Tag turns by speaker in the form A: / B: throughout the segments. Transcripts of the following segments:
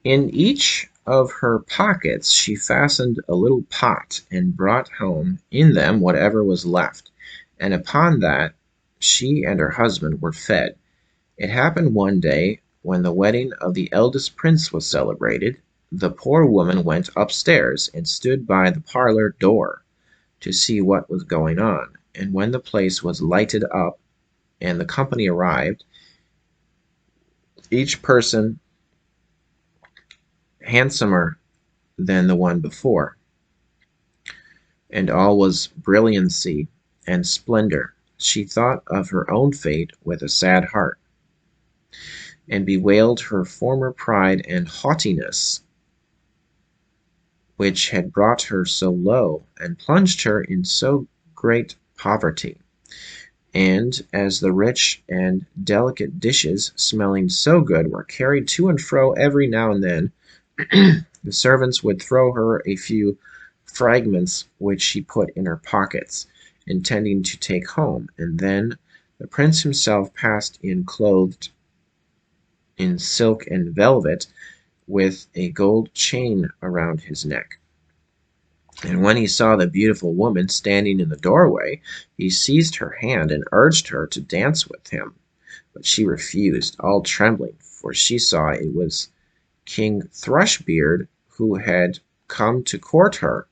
A: In each of her pockets she fastened a little pot, and brought home in them whatever was left, and upon that she and her husband were fed. It happened one day, when the wedding of the eldest prince was celebrated, the poor woman went upstairs and stood by the parlor door to see what was going on. And when the place was lighted up and the company arrived, each person handsomer than the one before, and all was brilliancy and splendor, she thought of her own fate with a sad heart, and bewailed her former pride and haughtiness, which had brought her so low, and plunged her in so great poverty. And as the rich and delicate dishes, smelling so good, were carried to and fro every now and then, the servants would throw her a few fragments which she put in her pockets, intending to take home, and then the prince himself passed in clothed in silk and velvet, with a gold chain around his neck. And when he saw the beautiful woman standing in the doorway, he seized her hand and urged her to dance with him. But she refused, all trembling, for she saw it was King Thrushbeard, who had come to court her,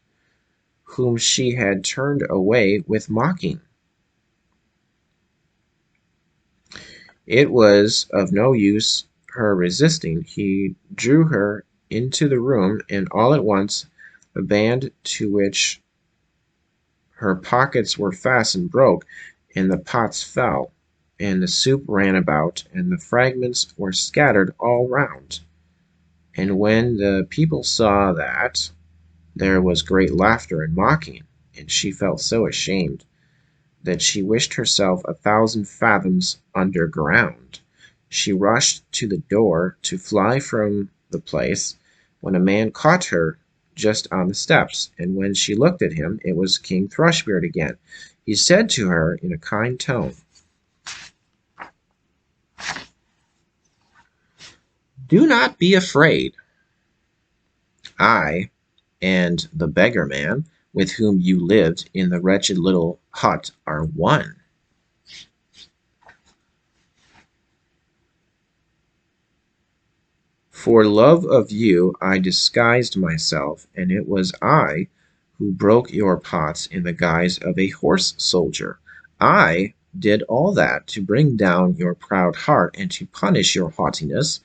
A: whom she had turned away with mocking. It was of no use her resisting. He drew her into the room, and all at once the band to which her pockets were fastened broke, and the pots fell, and the soup ran about, and the fragments were scattered all round. And when the people saw that, there was great laughter and mocking, and she felt so ashamed that she wished herself 1,000 fathoms under ground. She rushed to the door to fly from the place, when a man caught her just on the steps, and when she looked at him, it was King Thrushbeard again. He said to her in a kind tone, "Do not be afraid. I and the beggar man with whom you lived in the wretched little hut are one. For love of you I disguised myself, and it was I who broke your pots in the guise of a horse soldier. I did all that to bring down your proud heart and to punish your haughtiness,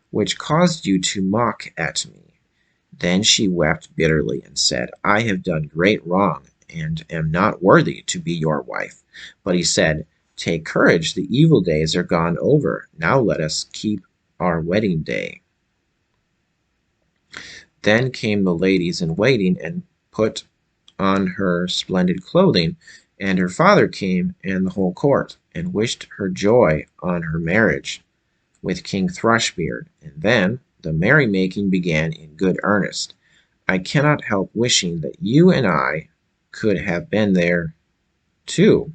A: which caused you to mock at me." Then she wept bitterly and said, "I have done great wrong, and am not worthy to be your wife." But he said, "Take courage, the evil days are gone over. Now let us keep our wedding day." Then came the ladies in waiting and put on her splendid clothing, and her father came, and the whole court, and wished her joy on her marriage with King Thrushbeard. And then the merrymaking began in good earnest. I cannot help wishing that you and I could have been there too.